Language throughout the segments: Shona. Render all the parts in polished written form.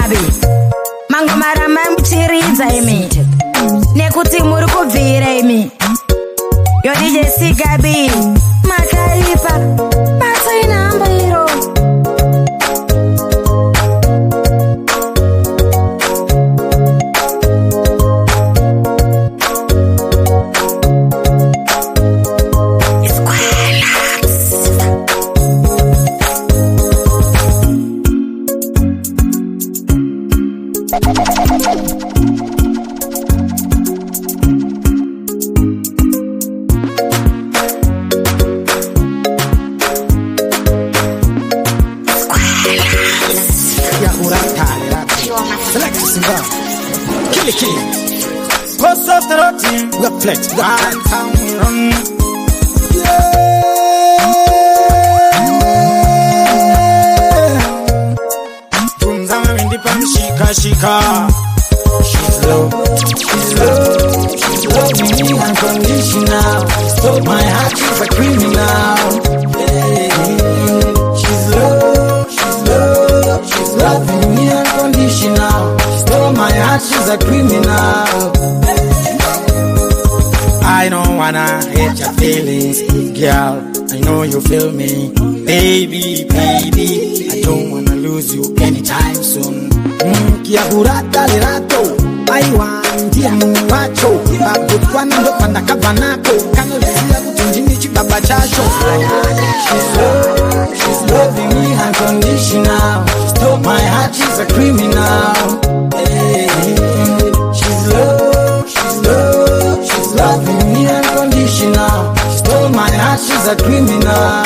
Gabi mangomara mamuchiridza imi nekuti muri kubvira imi yo DJ Gabi makaipa matsaina hamba iro Flex, Shika. She's low, she's low, she's loving me unconditional. Stole my heart, she's a criminal. Yeah. She's low, she's low, she's loving me unconditional. Stole my heart, she's a criminal. I don't wanna hurt your feelings, girl. I know you feel me, baby, baby. I don't wanna lose you anytime soon. Kia hurata lerato, I want dia muacho. Babu kwana ndo panda kabanako, kano lisia kutunjini chibaba chasho. She's loving me unconditional. Stole my heart, she's a criminal. She's loving me unconditional. Stole my heart, she's a criminal.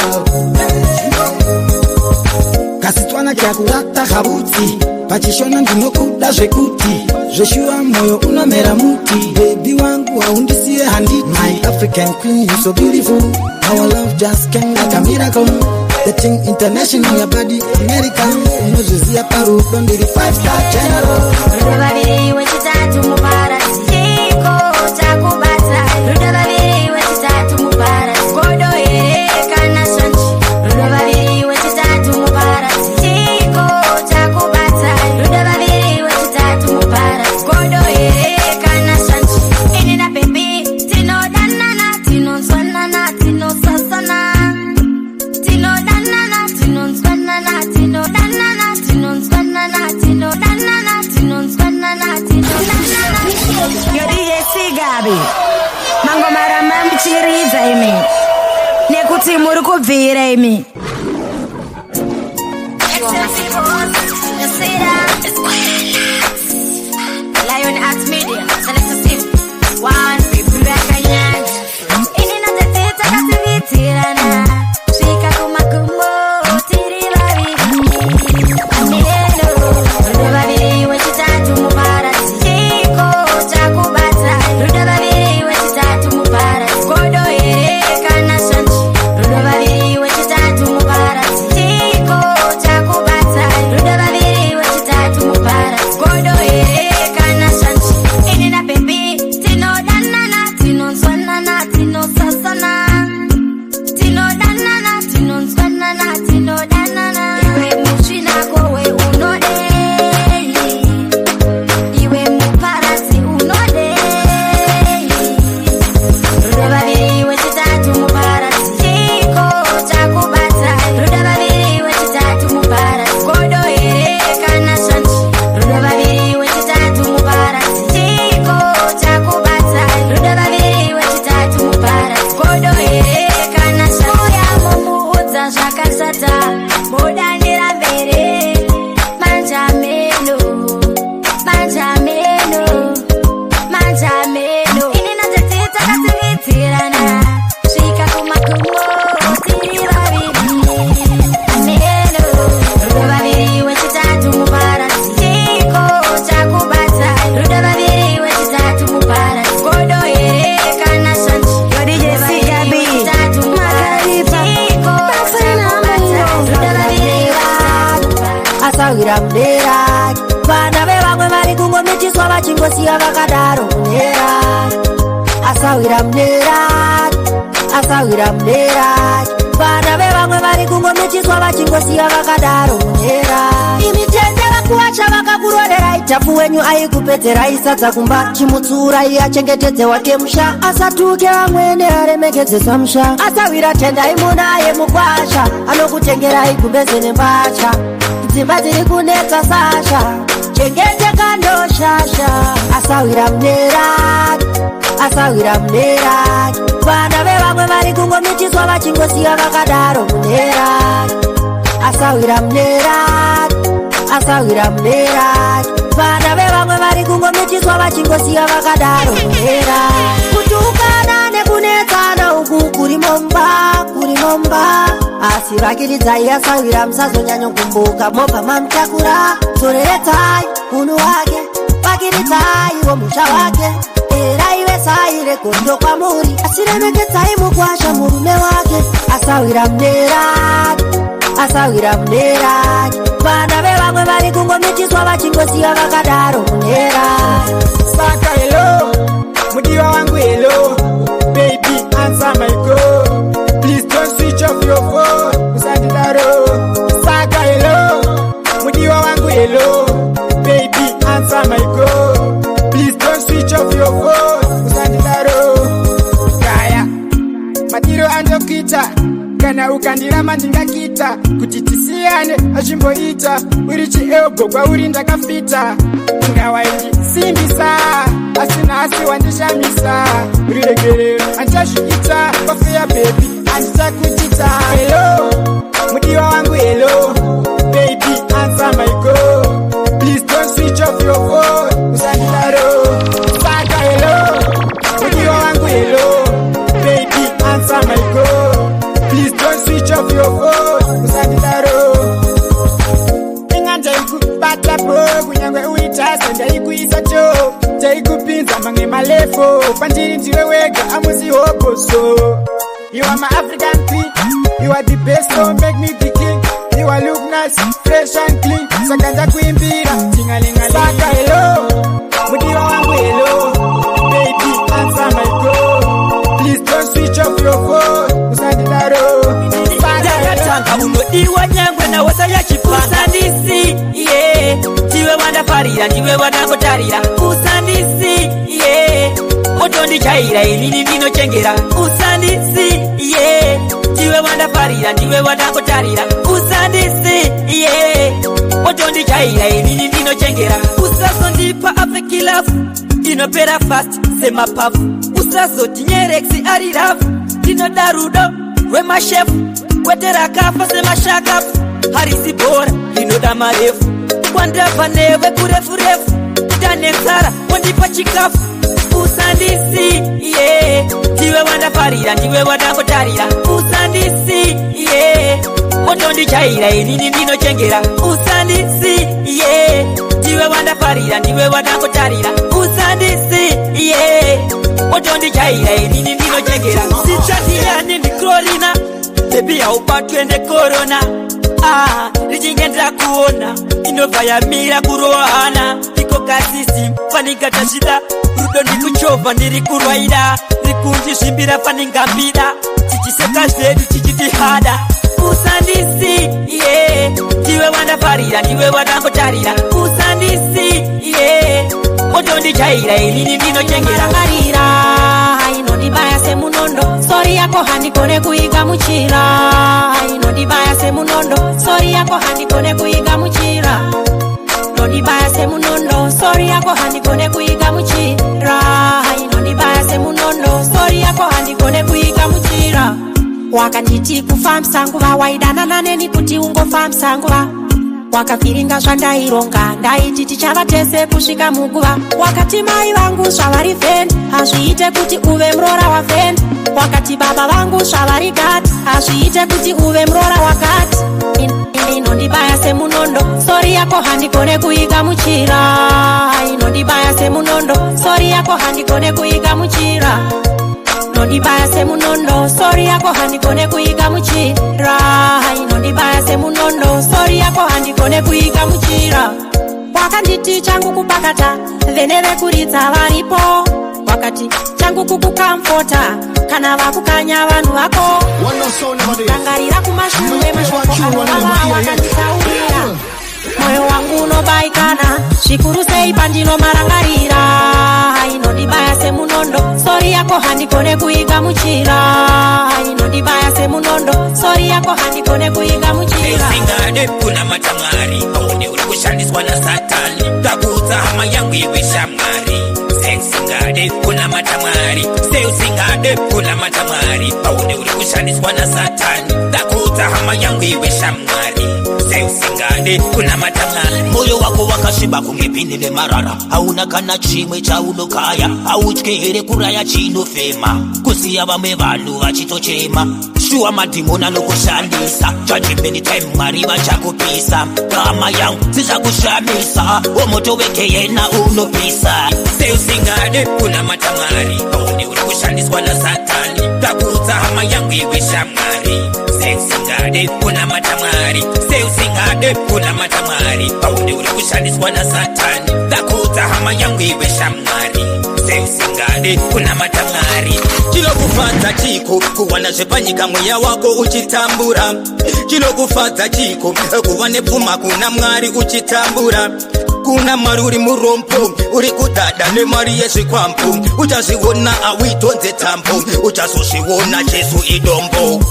Kasitwana kia kurata habuti, pachishona ndinokuda zvekuti, zveshua moyo unamera muti. Baby wangu haundisie handiti. My African queen, you so beautiful. Our love just came like a miracle. The thing international, your body American. Unozuzia paru, don't be the 5-star general. Rudababiri wechitatu muparasi chiko chakubata. Rudababiri wechitatu muparasi godo ere kana shanchi. Rudababiri wechitatu muparasi chiko chakubata. Rudababiri wechitatu muparasi godo ere kana shanchi. Inina baby tino danana tino swanana tino sasana. Tino danana tino swanana tino danana tino swanana tino danana tino swanana tino danana. Yo DJ Gabi mangomara mamuchiridza imi nekuti muri kubvira imi. Lion Arts Media Selective One People Rakanyanja Inina teteta kativitirana Shika kumakumo tirilavi Ameno Rudababiri wechitatu muparasi chiko chakubata. Rudababiri wechitatu muparasi godo ere kana shanchi. Rudababiri wechitatu muparasi chiko chakubata. Rudababiri wechitatu muparasi godo ere kana shanchi. Inina baby tino danana tino swanana tino sasana. Tino danana tino swanana tino danana. Iwe mushina kowe unode. Iwe muparasi unode. Rudababiri wechitatu muparasi chiko chakubata. Rudababiri wechitatu muparasi godo ere kana shanchi. Rudababiri wechitatu muparasi chiko chakubata. Rudababiri wechitatu muparasi godo ere kana shanchi. Moya mumuudza zvakashata mudandira mbere. Manjameno manjameno manjameno. Inina teteta kativitirana svika kumakumo tirilaviri. Ameno Rudababiri wechitatu muparasi chiko chakubata. Rudababiri wechitatu muparasi godo ere kana shanchi. Yo DJ Gabi makaipa matsaina hamba iro. Rudababiri asawira mudera. Vana vevamwe vari kungomitiswa vachingosiya vakadaro mudera. Asawira mudera, asawira mudera. Vana vevamwe vari kungomitiswa vachingosiya vakadaro mudera. Imitendera kuwacha vakakurorerai tafu wenyu aikupedzerai sadza kumba chimutsuurai achengetedze wake musha asatuke vamwene aremekedze samusha asawira tendai munaye mukwasha anokutengerai kumbeze nembacha dzimba dziri kunetsa sasha chengeteka ndoshasha asawira muneraki asawira muneraki vana vevamwe vari kungomitiswa vachingosiya vakadaro muneraki asawira muneraki asawira muneraki vana vevamwe vari kungomitiswa vachingosiya vakadaro muneraki kutukana nekunetsana uku kuri momba asi vakiridzai asawira musazonyanya kumbuka mobva mamutakura dzoreretsai munhu wake vakiridzaiwo musha wake eraive regondo kwamuri asiremekedzai mukwasha murume wake asawira muneraki asawira muneraki vana vevamwe vari kungomitiswa vachingosiya vakadaro muneraki saka hello mudiwa wangu hello baby answer my call please don't switch off your phone usandidaro saka hello mudiwa wangu hello baby answer my call please don't switch off your phone usandidaro kaya madiro andokita kana ukandirama ndingakita kuti tisiyane achimboita uri chiego kwauri ndakafita ungawaindi simbisa asina asi wandishamisa uriregerero andichazviita kwafeya bebi andichakutita hello mudiwa wangu hello baby answer my call please don't switch off your phone usandidaro saka hello mudiwa wangu hello baby answer my call please don't switch off your phone usandidaro ingandikubata po kunyangwe uitasa ndaikuisa cho taikupinza mamwe malefo pandiri ndiwe wega amusi hokoso you are my African queen you are the best so make me the king you are look nice fresh and clean saka ndakuimbira tingalingalinga saka hello mudiwa wangu hello baby answer my call please don't switch off your phone usandidaro ndakatanga unodiwa nyangwe nawosa yachipusandisi yeah tiwe wandafarira ndiwe wandangotarira usandisi yeah otondichaira inini ndinochengera usandisi yeah tiwe wandafarira ndiwe wandangotarira usandisi yeah otondichaira inini ndinochengera usazondipa afekilafu inopera fast semapafu usazotinyereksi ari rafu ndinoda rudo rwemashefu kwetera kafa semashakafu harisi bora inoda marefu kwandabva newe kurefurefu tanetsara wandipa chikafu usandisi yeah tiwe wandafarira ndiwe wandangotarira usandisi yeah otondichaira inini ndinochengera usandisi yeah tiwe wandafarira ndiwe wandangotarira usandisi yeah otondichaira inini ndinochengera sichatiyani ndikrolina bebi haubatwe nekorona richingendera kuona inobva yamira kurohana iko kasisi faningatachida rudo ndikuchovha ndiri kurwaida rikundizvimbira faningambida tichiseka zvedu tichitihada usandisi yeah tiwe wandafarira ndiwe wandangotarira usandisi yeah otondichaira inini ndinochengera inondibaya semunondo sori yako handikone kuigamuchira inondibaya semunondo sori yako handikone kuigamuchira inondibaya semunondo sori yako handikone kuigamuchira inondibaya semunondo sori yako handikone kuigamuchira wakanditi kufambisa nguva waidanana neni kuti ungofambisa nguva wakafiringa zvandaironga ndaiti tichava tese kusvika muguva wakati mai vangu zvavari feni hazviite kuti uve murora wafeni wakati baba vangu zvavari gati hazviite kuti uve murora wakati inondibaya semunondo sori yako handikone kuigamuchira inondibaya semunondo sori yako handikone kuigamuchira inondibaya semunondo sori yako handikone kuigamuchira inondibaya semunondo sori yako handikone kuigamuchira wakanditi changu kupakata vene vekuridza varipo wakati changu kukukamfota kana vakukanya vanhu vako rangarira kumashure mashoko anovava wakanditaurira moyo wangu unobaikana shikuru sei pandino marangarira inondibaya semunondo sori yako handikone kuiga muchira inondibaya semunondo sori yako handikone kuiga muchira singade kuna matamari aone uri kushandiswa na satani takuza hama yangu iwe shamari singade kuna matamari singade kuna matamari aone uri kushandiswa na satani takuza hama yangu iwe shamari singade kuna matamari moyo wako wakashiba kungepindile marara hauna kana chimwe cha unokaya autyere kuraya chinofema kusiya vamwe vanhu vachitochema shuwa madhimona nokushandisa judgment time mwari vachakupisa kama yangu sizakushamisa womoto weke yena unopisa singade kuna matamari aone uri kushandiswa na satani takuza hama yangu iwe shamari singade kuna matamari singade kuna matamari aune uri kushandiswa na satani takuza hama yangu iwe shamari singade kuna matamari chilokufadza chiko kuwana zvepanyika mweya wako uchitambura chilokufadza chiko kuva nepfuma kuna mwari uchitambura kuna mari uri murombo uri kudhadha nemari yezvikwambo uchazviona awitonze tambo uchazozviona jesu idombo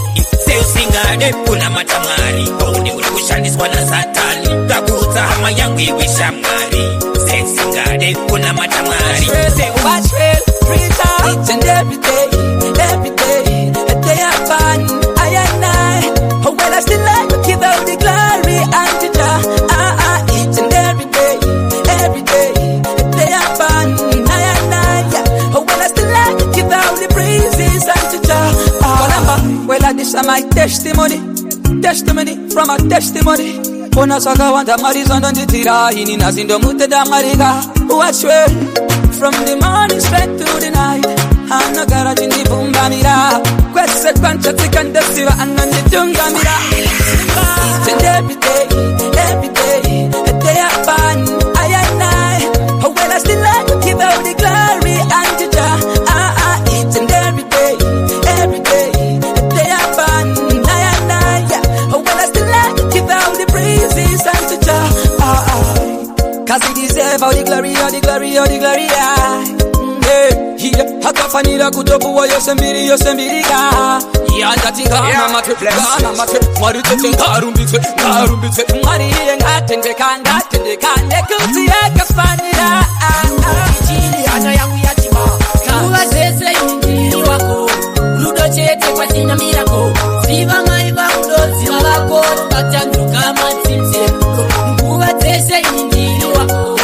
singade kuna matamari aune uri kushandiswa na satani takuza hama yangu iwe shamari singade kuna matamari each and every day, a day I find I and I. Oh well, I still like to give out the glory and the joy. Each and every day, a day I find I and I. Oh well, I still like to give out the praises and the joy. Well, this is my testimony from a testimony. Ona saka wanda marizondo nditira ini nazindo muteda mariga. Watch well. From the morning straight to the night Hana garage ndi bumbamira Kwese kwancha tikanda siwa anandi tungamira Each and every day, a day I find I and I. Oh well, I still like to give out the glory and the joy. Each and every day, a day I find I and I. Oh well, I still like to give out the praises and the joy. Cause he deserve all the glory, hakafanira kutopuwa yose mbirika yandatikana mate mwaritete ngarumbitse mwariye ngatendeka kuti yakafanira ichili ana yangu yatima kuva zese injili wako rudo chete pasina mirako ziva mai vangu ziva vako vatanduka matsinze kuva zese injili wako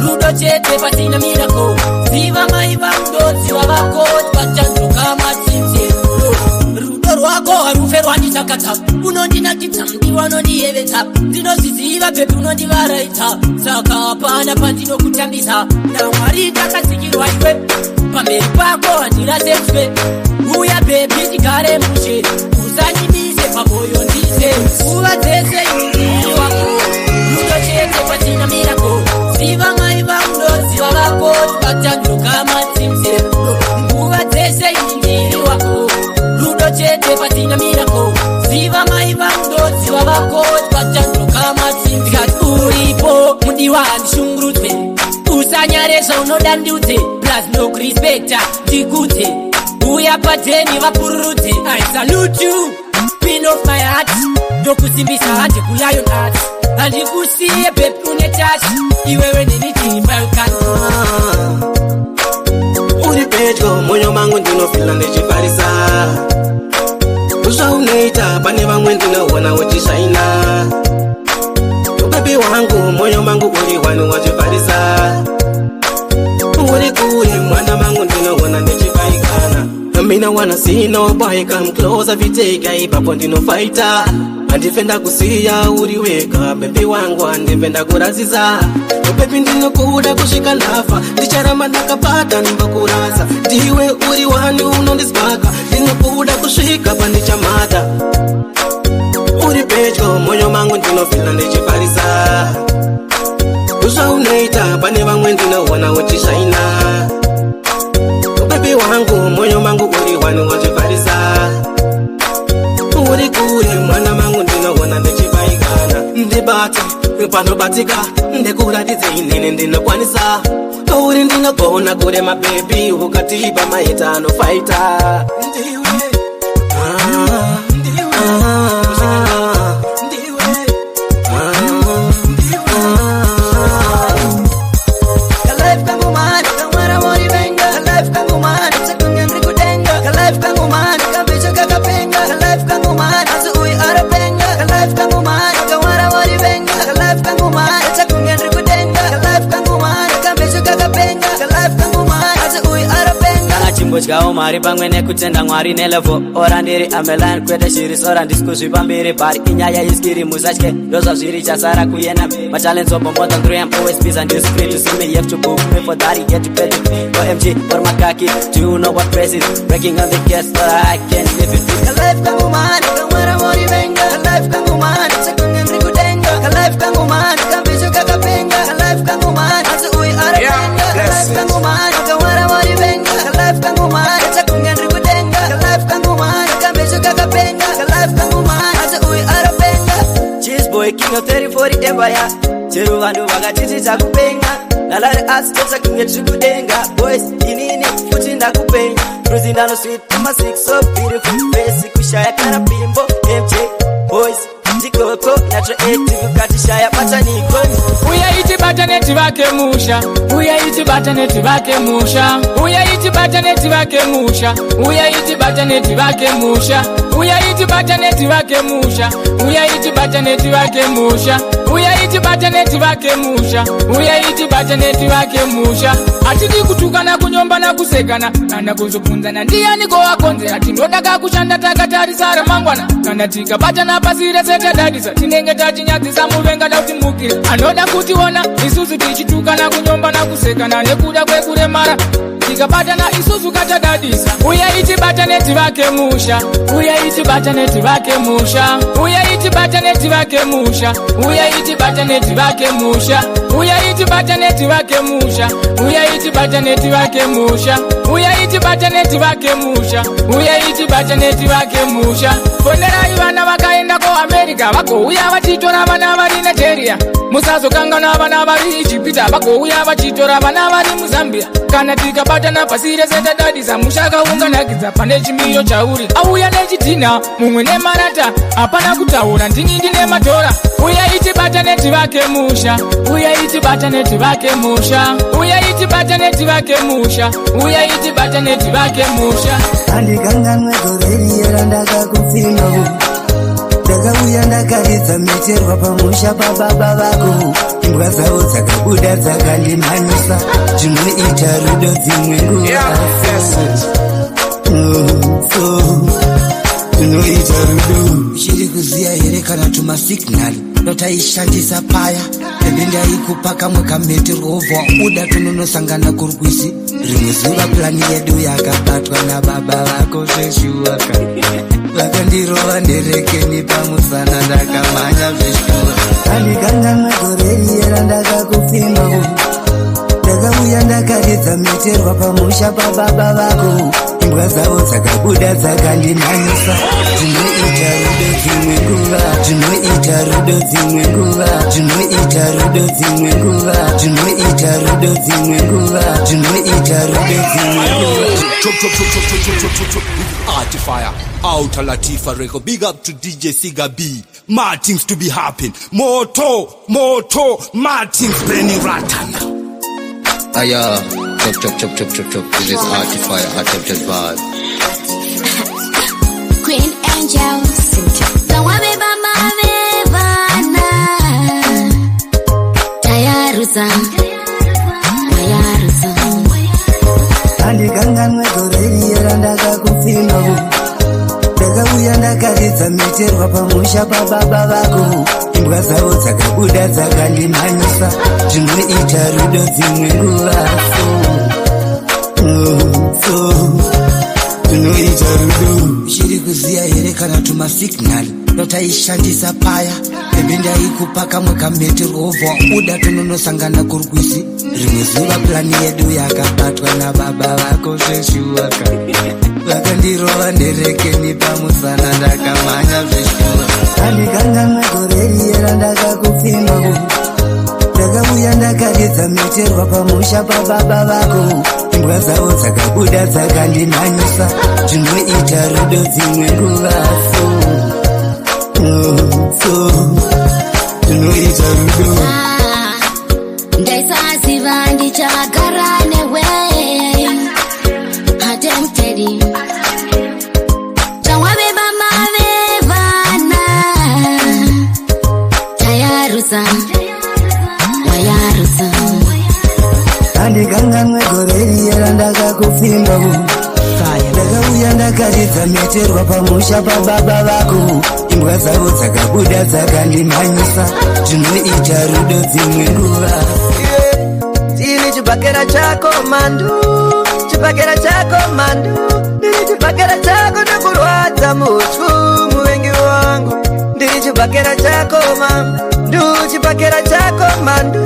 rudo chete pasina mirako ziva mai vangu ziva vako vatanduka matsinze rudo rwako harufe rwandisakata unondinakidza mdiwa unondiyevedza ndinozviziva pepi unondivaraidza saka hapana pandinokutambisa namwari takatsikirwa iwe pamberi pako handirasetswe uya bebi tigare mushe usanyimise pamoyo ndize nguva dzese injili wako rudo chete pasina mirako ziva mai vangu ziva vako vatanduka matsinze nguva dzese injili wako rudo chete pasina mirako ziva mai vangu ziva vako vatanduka matsinze kati uripo mudiwa handishungurudzwe usanyarezva unoda ndiudze plus nokurispekta ndigudze uya padheni vapururudze I salute you pin of my heart ndokusimbisa hande kulion heart handikusiye bepi une touch iwewe nenitimba uri pedyo moyo mangu ndinofila ndechifarisa uzvaunoita pane vamwe ndinoona uchishaina ubebi wangu moyo mangu uri wani wachifarisa uri kure mwana mangu ndinoona ndechibaikana mina wanna see nobody come closer viteka ipapo ndinofaita andifenda kusiya uri weka bebi wangu andifenda kuraziza bebi ndinokuda kusvika ndafa ndicharamba ndakapata nimbakurasa ndiwe uri wani unondisbaka ndinokuda kusvika pandichamata uri pedyo moyo mangu ndinofila ndechifarisa uzvaunoita pane vamwe ndinoona uchishaina bebi wangu moyo mangu uri wani wachifarisa uri kure mwana mangu ndinoona ndechibaikana ndibate panobatika ndekuratidze inini ndinokwanisa uri ndinogona kurema bebi ukatipa maita anofaita ndiwe chimbotyao mari pamwe nekutenda mwari nelevo ora ndiri ameline kwete shiri sora ndisikuzvi pamberi pari inyaya iskiri musatye ndozva zviri chasara kuyena machallenges of more than 3 I'm always busy and discreet to see me you have to go pray for that you get to pay OMG or makaki do you know what praise is breaking on the gas but I can't live it life kangu man kamara mori venga life kangu man chakunga ndikudenga life kangu man kambicho kakapenga life kangu man azu ui arapenga life kangu man kamara mori venga life kangu man chakunga ndikudenga life kangu man kambicho kakapenga life kangu man azu ui arapenga cheese boy king of 3040 empire cheru vanhu vakatiti chakupenga nalari asi chakunga ndikudenga boys inini futi ndakupenya Cruising down the street with my 6 so beautiful face kushaya kana pimbo MJ boys ndikoko natural active ukatishaya pataniko uyaiti bataneti vake musha uyaiti bataneti vake musha uyaiti bataneti vake musha uyaiti bataneti vake musha uyaiti bataneti vake musha uyaiti bataneti vake musha uyaiti bataneti vake musha uyaiti bataneti vake musha atidi kutukana kunyomba na kusekana kana kuzopunzana ndiani kowakonze ati ndodaka kushanda takatarisara mangwana kana tikabatana pasire setadadisa tinenge tachinyadzisa muvenga dautimukire anoda kutiona isusu tichitukana kunyomba na kusekana nekuda kwekuremara tikabatana isusu katadadisa uyaiti bataneti vake musha uyaiti bataneti vake musha uyaiti bataneti vake musha uyaiti bataneti vake musha uyaiti bataneti vake musha uyaiti bataneti vake musha uyaiti bataneti vake musha uyaiti bataneti vake musha fonderai vana vakaenda ko America vakouya vachitora vana vari Nigeria musazokangana vana vari Egypt vakouya vachitora vana vari Mozambia kana tikabatana pasire setadadisa mushaka unganakidza pane chimiyo chauri auya nechitina mumwe nemarata hapana kutaura ndini ndine matora uyaiti bataneti vake musha uyaiti bataneti vake musha uyaiti bataneti vake musha uyaiti bataneti vake musha andikanganwe goreriera ndakakupfima ndakauya ndakaridza meterwa pamusha pababa vako imbwa dzavo dzakabuda dzakandimhanyisa zvinoita rudo dzimwe nguva zvinoita rudo uchiri kuziya here kana tumasignal notaishandisa paya ende ndaikupa kamwe kameterwovha uda tunonosangana kurwisi rimwe zuva plani yedu yakabatwa nababa vako zveshuwaka vakandirova nderekeni pamusana ndakamhanya zveshuwa andikanganwe goreriera ndakakupfima ndakauya ndakaridza meterwa pamusha pababa vako imbwa dzavo dzakabuda dzakandimhanyisa zvinoita rudo dzimwe nguva zvinoita rudo dzimwe nguva zvinoita rudo dzimwe nguva zvinoita rudo dzimwe nguva zvinoita rudo dzimwe nguva Artifier, Outer Latifa record. Big up to DJ Siga B. More things to be happen. Moto, Martins burning ratana. Aya, chop. This is Artifier, Artifier vibe. Queen Angel, Tawabe Bama Vevana Tayaruza andikanganwe goreriera ndakakupfima ndakauya ndakaridza meterwa pamusha pababa vako imbwa dzavo dzakabuda dzakandimhanyisa zvinoita rudo dzimwe nguva tunoita rudo. Uchiri kuziya here kana tuma signal ndotaishandisa paya ebindaikupa kamwe kamete rovha uda tononosangana kurwisi rimwe zuva plani yedu yakabatwa nababa vako zveshuwaka vakandirova nderekeni pamusana ndakamhanya zveshuwa andikanganwe goreriyera ndakakupfima ndakauya ndakaridza meterwa pamusha pababa vako imbwa dzavo dzakabuda dzakandinanyisa zvinoita rudo dzimwe nguvaso zvinoita rudo ndaisaziva ndichagara newe hatemptedi chawabeba mavevana tayarusa wayarusa andikanganwe goreriyera ndakakupfimba ndakauya ndakaridza meterwa pamusha pababa vako imbwa dzavo dzakabuda dzakandimhanyisa zvinoita rudo dzimwe nguva tini chibhakera chako mandu chibhakera chako mandu ndiri chibhakera chako nekurwadza mutyu muvengi wangu ndiri chibhakera chako mandu chibhakera chako mandu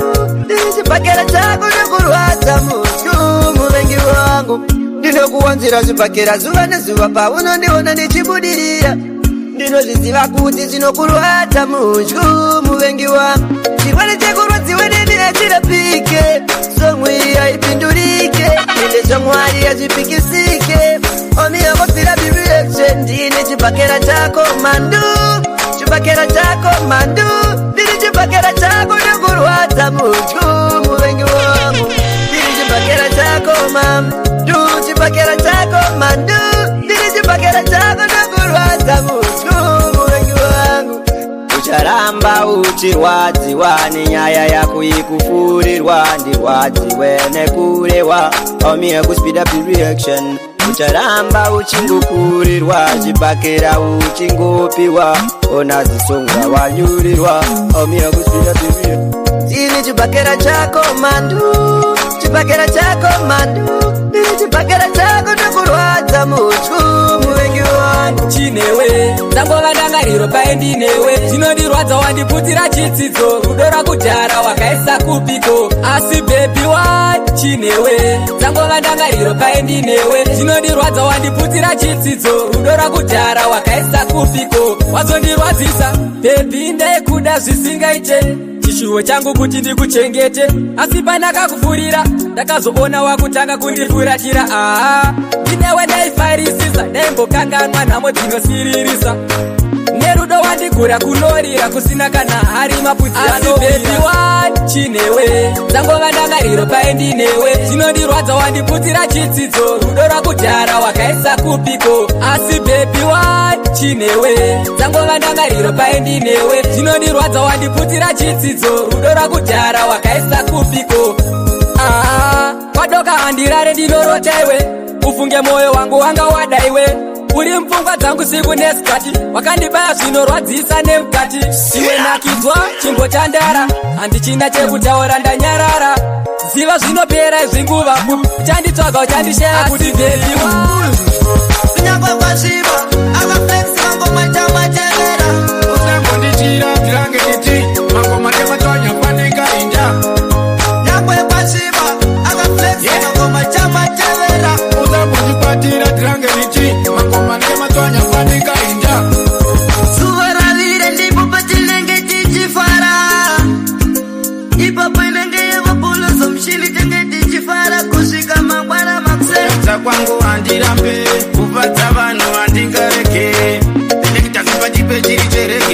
ndiri chibhakera chako nekurwadza mutyu muvengi wangu ndinokuwanzira zvibhakera zuva nezuva paunondiona ndichibudirira ndinozviziva kuti zvinokurwadza mutyu muvengi wangu chirwere chekurwadziwe neni hachirapike somwiri haipindurike ende zvamwari hazvipikisike omiyangopfira birection ndine chibhakera chako mandu chibhakera chako mandu ndiri chibhakera chako nekurwadza mutyu muvengi wangu ndiri chibhakera chako mandu chibhakera chako mandu ndiri chibhakera chako nekurwadza mutyu muvengi wangu ucharamba uchirwadziwa nenyaya yako ikupfurirwa ndirwadziwe nekurewa omiye kuspeed up reaction ucharamba uchingokurirwa chibhakera uchingopiwa ona zisonga wanyurirwa omiye kuspeed up reaction tini chibhakera chako mandu chibhakera chako mandu ndiri chibhakera chako nekurwadza mutyu muvengi wangu chinewe ndangova ndangariro paendinewe zvinondirwadza wandiputira chidzidzo rudo rakudhara wakaisa kupiko asi bebi wa chinewe ndangova ndangariro paendinewe zvinondirwadza wandiputira chidzidzo rudo rakudhara wakaisa kupiko wazondirwadzisa bebi ndaikuda zvisingaite chishuwo changu kuti ndikuchengete asi pandakakufurira ndakazoona wakutanga kundifuratira ndinewe ndaifarisisa ndaimbokanganwa nhamo dzinosiririsa nerudo wandigura kunorira kusina kana hari mapudzi anobebiwa chinewe dzangova ndangariro paendinewe zvinondirwadza wandiputira chidzidzo rudo rakudhara wakaisa kupiko asi bebiwa chinewe dzangova ndangariro paendinewe zvinondirwadza wandiputira chidzidzo rudo rakudhara wakaisa kupiko kwadoka handirare ndinorotaiwe ufunge mwoyo wangu wanga wadaiwe uri mpfungwa dzangu siku nesikati wakandibaya zvinorwadzisa nemukati iwe nakidzwa chimbo chandara handichina chekutaura ndanyarara ziva zvinopera izvinguva uchanditsvaga uchandishaya kuti bebiwa kunyangwe kwasviba akaflexiva ngoma chamatemera usangondichira ndirange nditi mangoma tematwanyafanika inja nyangwe kwasviba akaflexiva ngoma chamatemera usangondikwatira ndirange nditi mangoma tematwanyafanika inja zuva ravire ndipo patinenge tichifara ipapo inenge yevapulozo mushini tenge tichifara kusvika mangwana makuseza kwangu handirambe kufadza vanhu handingareke elekitazipa chipe chiri chereke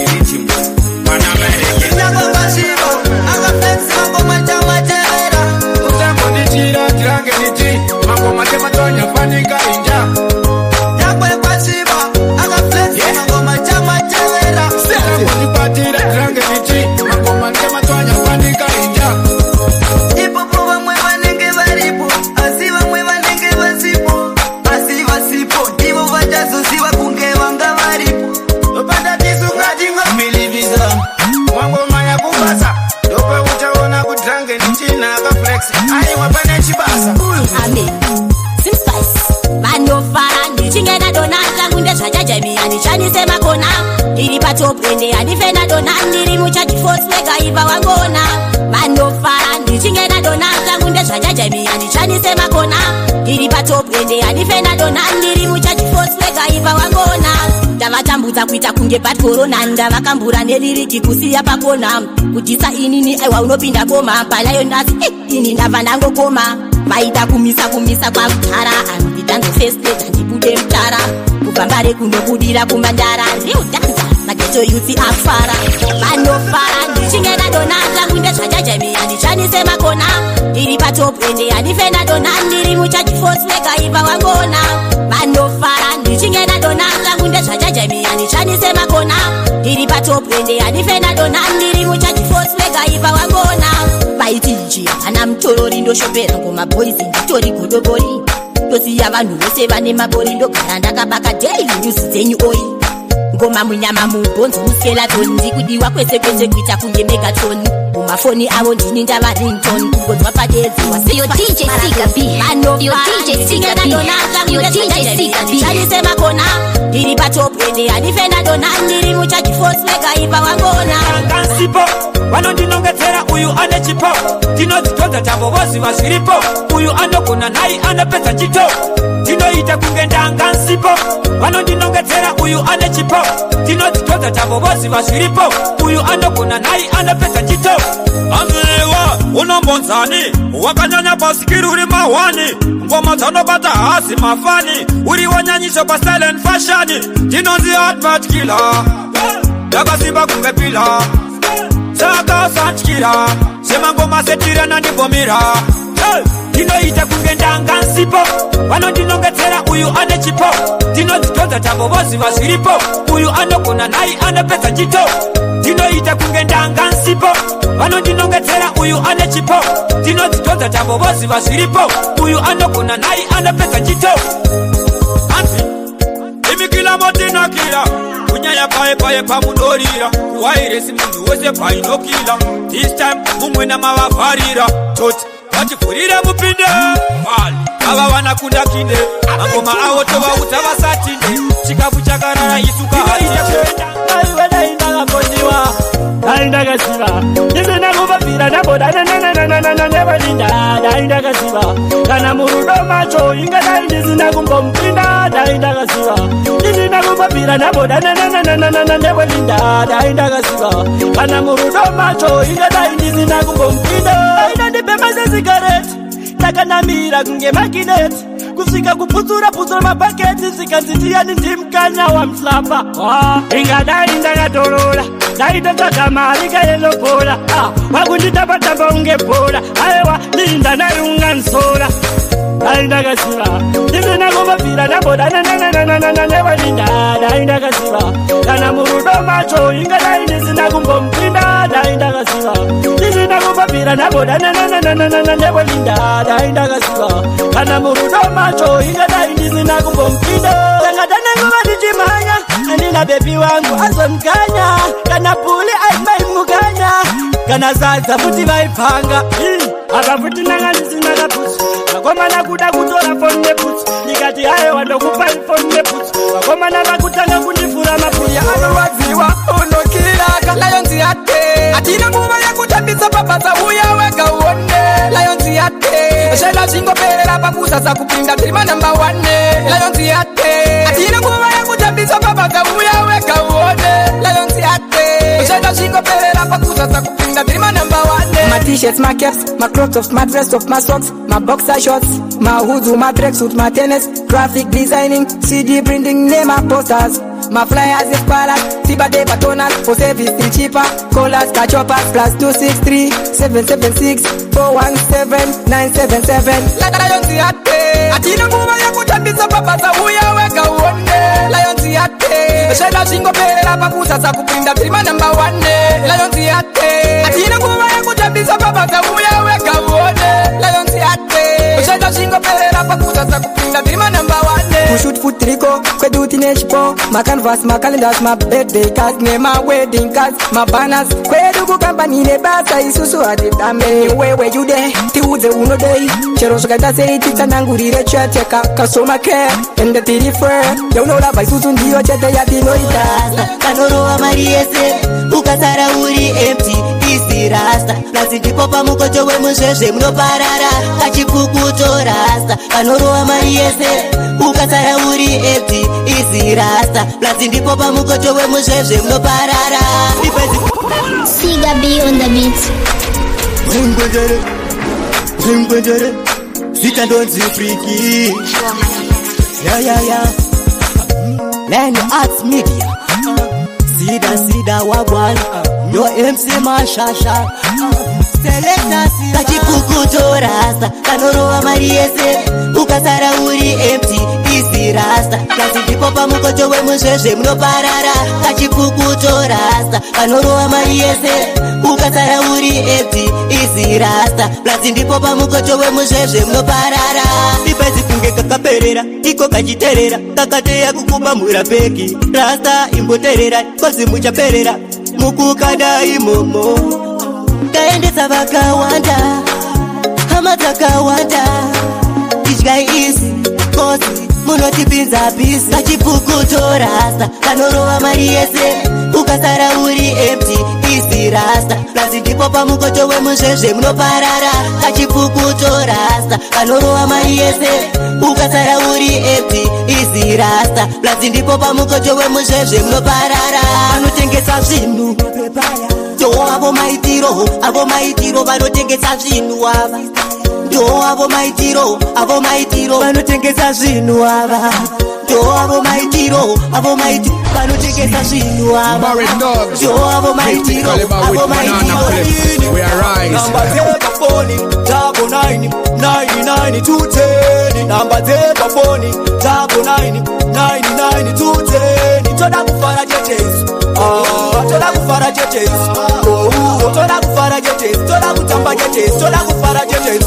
irichi mwana mereke nakakasviva akaflexiva ngoma chamatemera usangondichira ndirange nditi mangoma tematwanyafanika inja nyangwe kwasviva akaflexiva ngoma chamatemera usangondikwatira ndirange nditi mangoma tematwanyafanika inja ipopo vamwe vanenge varipo asi vamwe vanenge vasipo asi vasipo ivo vachazoziva kunge Jamie anishanisema kona iri patop ende andifenda dona ndiri muchaji force weka iva wangona mando fara ndichingena dona tangu ndezvacha Jamie anishanisema kona iri patop ende andifenda dona ndiri muchaji force weka iva wangona ndavatambudza kuita kunge bad corona ndavakambura neliriki kusiya pakona kutisa inini aiwa unopinda koma palayo ndasi ini ndava ndangokoma maita kumisa kwa mtara andidanzo fested andibude mtara kupambare kundobudira kumbandara ndiudhanza mageto yuti afara vanofara ndichingena dona tangu ndezvacha Jamie andishanisema kona ndiri patop ende andifenda dona ndiri muchaji force weka iva wangona vanofara ndichingena dona tangu ndezvacha Jamie andishanisema kona ndiri patop ende andifenda dona ndiri muchaji force weka iva wangona vaiti njia ana mtorori ndoshopera ngoma boys nditori godobori ndosiya vanhu vose vane mabori ndogara ndakabaka daily news dzenyu oi ngoma munyama mubhonzo muskelaton ndikudiwa kwese kwese kuita kunge megaton mumafoni avo ndini ndava rington kungodzwa padedzi wasiyodjsema kona ndiri patop ende andifenda dona ndiri muchaji force weka iva wangona kansipo vanondinongedzera uyu ane chipo ndinodzitodza tambo vozi vazviripo uyu anogona nai anopedza chito ndinoita kunge ndangansipo vanondinongedzera uyu ane chipo ndinodzitodza tambo vozi vazviripo uyu anogona nai anopedza chito ambiwa unombonzani wakanyanya pasikiri uri mahwani ngoma dzanobata hasi mafani uri wanyanyiso pasilent fashani ndinonzi admat killer ndakasimba kunge pila saka sanchikira semangoma setirana ndibomira ndinoita kunge ndangansipo vanondinongedzera uyu ane chipo ndinodzitodza tambo vozi vazviripo uyu anogona nai anopedza chito ndinoita kunge ndangansipo vanondinongedzera uyu ane chipo ndinodzitodza tambo vozi vazviripo uyu anogona nai anopedza chito anzi imikila motinakira kunyanya paye pamundorira kuwairesi munhu wese painokila this time mumwe namavavharira toti vativhurire mupinde mali ava vana kunda kinde mangoma avo tovaudza vasatinde chikafu chakarara isuka aiwedaindakakoniwa daindakaziva ndisina kuvabvira nabodananananananananavalinda daindakaziva kana murudo macho ingadai ndisina kumbomupinda daindakaziva ndisina kuvabvira nabodananananananavalinda daindakaziva kana murudo macho ingadai ndisina kumbomupinda ainandipemasezigareti ndakanamira kunge makineti kusvika kuputsura mabhaketi zvikanzitiyani ndimukanya wamhlapa ingadai ndakatorora ndaitotsvaga mari kaelobhora vakunditabatamba unge bhora aiwa ndinda naiunganisora dai ndakaziva ndisina kumabvira nabodananananananavalinda dai ndakaziva kana murudo macho ingadai ndisina kumbomupinda dai ndakaziva ndisina kumabvira nabodanananananavalinda dai ndakaziva kana murudo macho ingadai ndisina kumbomupinda tangadanengova ndichimhanya andina bebi wangu azomukanya kana puli aimaimukanya kana zadza futi vaipanga apa futi nanga ndisina kaputsi vakomana kuda kutora foni neputsi ndikati aiwa ndokupa ifoni neputsi vakomana vakutanga kundivhura mapuya anowadziwa unokiraka layonzi yake hatina nguva yakutambisa papasa uya wega uone layonzi yake shela zvingoperera pakusasa kupinda tirima namba 1 layonzi yake hatina nguva yakutambisa papasa uya wega uone layonzi yake shela zvingoperera pakusasa kupinda tirima namba 1 my t-shirts my caps my crops of my dress of my socks my boxer shorts my hoods my tracksuit my tennis graphic designing CD printing name my posters my flyers is palace Tibade batonal for service still cheaper Colas cachopas plus 263 776 417 977 Layonzi yate atina nguva yakutambisa papasa uya wega uone Layonzi yate shela zvingoperera pakusasa kupinda tirima namba 1 Layonzi yate atina nguva yakutambisa papasa uya wega uone Layonzi yate shela zvingoperera pakusasa kupinda tirima namba 1 to shoot foot trico kwedu tinechipo, my canvas, my calendars, my birthday cards, name my wedding cards, my banners. Kwedu kukambani ne basa isusu adidame. Where you there? Tiuze uno day. Chero sukata sei tita nangurire chete kasoma ke. Ende tiri fre. Yo no la baisusu ndiyo chete ya tinoita. Kanoroa mariese, ukasara uri empty. Isi rasta, plazi ndipopa mukoto we muzhezhe munoparara. Kachipukuto rasta, kanoroa mariese, ukasara uri empty. Isi rasta, plazi ndipopa mukoto we muzhezhe munoparara. Siga B on the beat. Ngwendere, sita ndonzi freaky. Yeah. Land Arts Media. Sida wagwan. Yo MC Mashasha. Selecta sida. Kachipukuto rasta, kanoroa mariese, ukasara uri empty. Isi rasta, kazi ndipopa mukoto we muzhezhe munoparara. Kachipukuto rasta, kanoroa mariese, ukasara uri empty. Isi rasta, plazi ndipopa mukoto we muzhezhe munoparara. Ipezi kunge kakaperera, iko kachiterera, kakateya kukuba murapeki. Rasta imboterera, kozi muchaperera, mukukada imomo. Kaendesa vakawanda, hamataka each guy is kozi, munotipinza pisi. Kachipukuto rasta, kanoroa mariese, ukasara uri empty. Isi rasta, plazi ndipopa mukoto we muzhezhe munoparara. Kachipukuto rasta, kanoroa mariese, ukasara uri empty. Isi rasta, plazi ndipopa mukoto we muzhezhe munoparara. Vanotengesa zvinhu ndo avo maitiro vanotengesa zvinhu ava. Ndo avo maitiro vanotengesa zvinhu ava. Ndo avo maitiro vanotengesa zvinhu ava. Ndo avo maitiro We are rise. Number table phone, double 9 99 210. Number table phone, double 9 99 210. Toda kufara jetes. Toda kufara jetes. Toda kufara jetes. Toda kutamba jetes. Toda kufara jetes.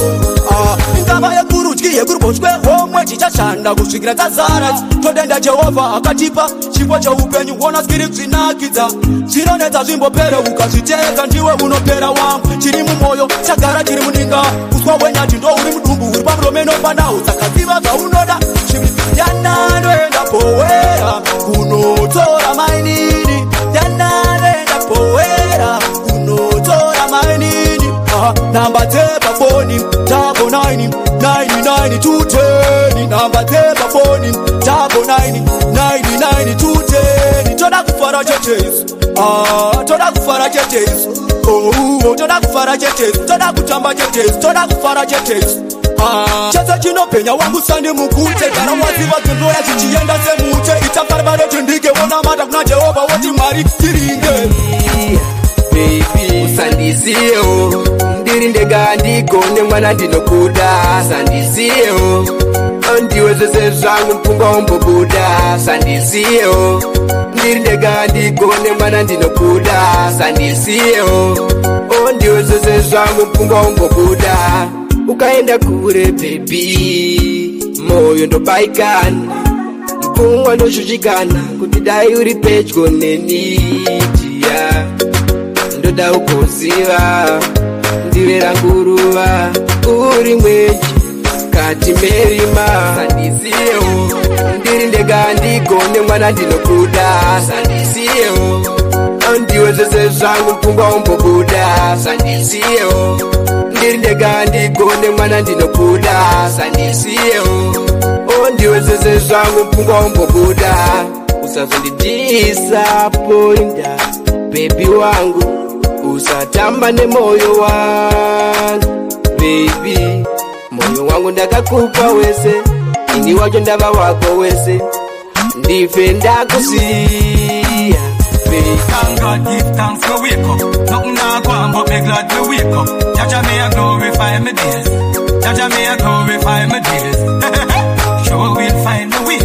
Ingaba yekurudyi yekuruboshwe homwe chichashanda kusvikira tazara. Todenda Jehova akatipa chipo cheupenyu, wona skiri zvinakidza. Zvinonetsa zvimbopere ukazviteka, ndiwe unopera wangu. Chiri mumoyo chagara chiri muninga, uswa wenyati ndo uri mudumbu uri pamuromeno pandau. Saka ziva zvaunoda, yananoenda powera kunotora mainini. Yananoenda powera kunotora mainini. Number table phone, double 9 99 210. Number table phone, double 9 99 210. Toda kufara jetes. Toda kufara jetes. Toda kufara jetes. Toda kutamba jetes. Toda kufara jetes. Chese chinopenya wangu sandi mukute. Kana waziva tondoya chichienda semute. Itafari bado tindike wona mata kuna Jehova woti mwari tiringe. Baby usandizio, ndiri ndega ndigone mwana ndinokuda. Sandizio, ndiwe zvese zvangu mpunga umbobuda. Sandizio, ndiri ndega ndigone mwana ndinokuda. Sandizio, ndiwe zvese zvangu mpunga umbobuda. Ukaenda kure baby, moyo ndobaikana, mpunga ndoshushikana, kuti dai uri pedyo neni. Ndoda ukuziva, ndiwe ranguruva, uri mweji kati merima. Sandizio, ndiri ndega ndigone mwana ndinokuda. Sandizio, ndiwe zvese zvangu mpunga umbobuda. Sandizio, ndiri ndega ndigone mwana ndinokuda. Sandizio, ndiwe zvese zvangu mpunga umbobuda. Usazondidisappointa baby wangu, usatamba nemoyo wangu baby. Moyo wangu ndakakupa wese, ini wacho ndava wako wese, ndife ndakusiya baby. Thank God, give thanks for wake up. Nothing now go on, but be glad to wake up. Jaja may I glorify my days. Jaja may I glorify my days. Sure we'll find a way.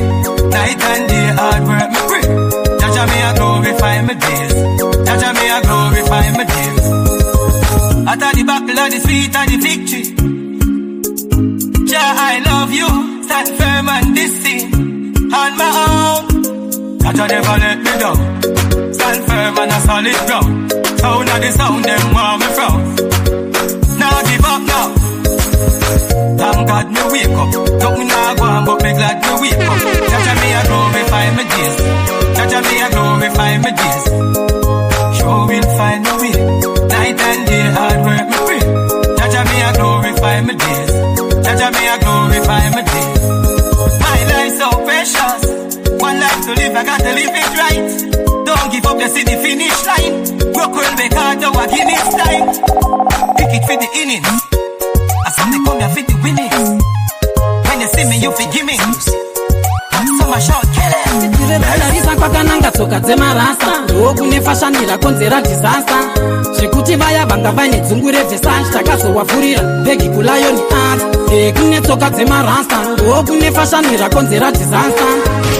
Night and day hard work me pray. Jaja may I glorify my days. Jaja may I glorify my days. After the battle of the sweet and the victory, Jah I love you. Stand firm on this scene. On my own, Jaja never let me down. Stand firm on a solid ground. Sound of the sound, them want me from. Now give up now. Thank God me wake up. Nothing now go on, but me glad me wake up. Jaja me a glorify my days. Jaja me a glorify my days. Sure will find a way. Night and day hard work me pray. Jaja me a glorify my days. Jaja me a glorify my days. My life so precious. One life to live, I got to live it right. Don't give up, you see the finish line. Work well, make hard, don't walk in its time. Pick it for the innings. I saw they come here for the winnings. When you see me, you forgive me. So my short killing. Tarisa kwa kananga tsoka dzemarasta ndokune fashanira konzera disaster zvekuti vaya vanga vaine dzungu revhesachi takazowavhurira bhegi kulayoni art kune tsoka dzemarasta ndokune fashanira konzera disaster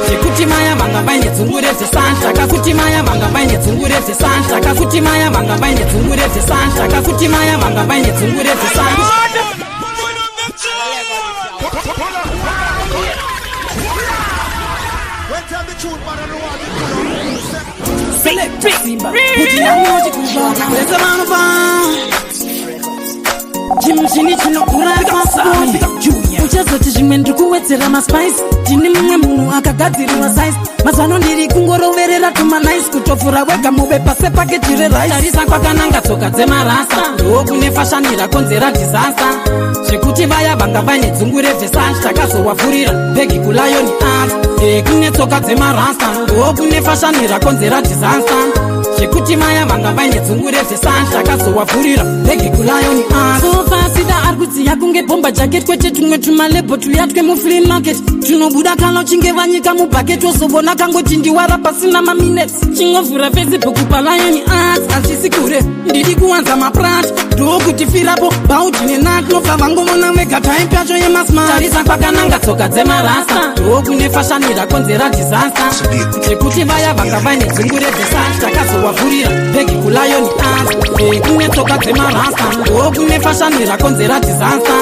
zvekuti maya vanga vaine dzungu revhesachi takakuti maya vanga vaine dzungu revhesachi takakuti maya vanga vaine dzungu revhesachi takakuti maya vanga vaine dzungu revhesachi. chimuchini chinokura pasoni uchazoti zvimwe ndiri kuwedzera maspice tini mumwe munhu akagadziriwa size mazano ndiri kungoroverera tumanaice kutofura wega mubepa sepaketi rerice tarisa kwakananga tsoka dzemarasta ndokune fashanira konzera disaster zvekuti vaya vanga vaine dzungu revhesachi takazowavhurira bhegi kulayoni art kune tsoka dzemarasta ndokune fashanira konzera disaster zvekuti maya vanga vaine dzungu revhesachi takazowavhurira bhegi kulayoni art sofasida ari kudziya kunge bomba jacket kwete tumwe tumalebo tuyatwe mufree market tunobuda kana uchinge vanyika mubhaket wozobona kangoti ndiwara pasina maminutes chingovhura facebook palayoni art hachisi kure ndiri kuwanza maprat ndokuti firapo baudine nat nobva vangomona vega time yacho yemasmart tarisa kwakananga tsoka dzemarasta ndokune fashanira konzera disaster zvekuti vaya vanga vaine dzungu revhesachi takazowavhurira bhegi kulayoni art kune tsoka dzemarasta ndokune fashanira konzera disaster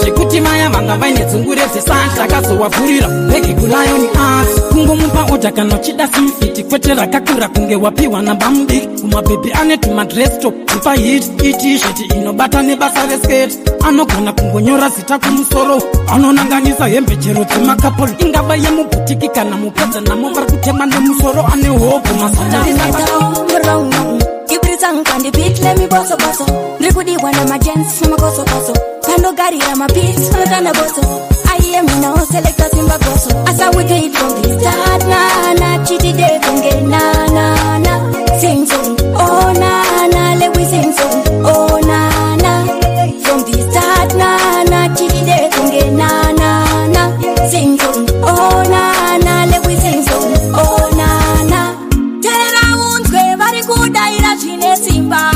zvekuti maya vanga vaine dzungu revhesachi takazowavhurira bhegi kulayoni art kungomupa oda kana uchida simfiti kwete rakakura kunge wapiwa namba mudiki kumabhebhi ane tumadrestop upa hit itisheti inobata nebasa resketi anogona kungonyora zita kumusoro anonanganisa hembe chero dzemakapoli ingava yemubhutiki kana mupedza namo vari kutema nemusoro ane hopu masana Kibrizanga beat, let me bosso bosso. Ndrikudi wana majens na makoso koso. Kando gari ya mapits na tanda bosso. I am now selector simba goso. Asa we did from the start na chiti de kunge na sing song. Oh na let we sing song. Oh na from the start na chiti de kunge na sing song. Oh na let we sing song. Oh na tera unzwe vari kudaira zvine simba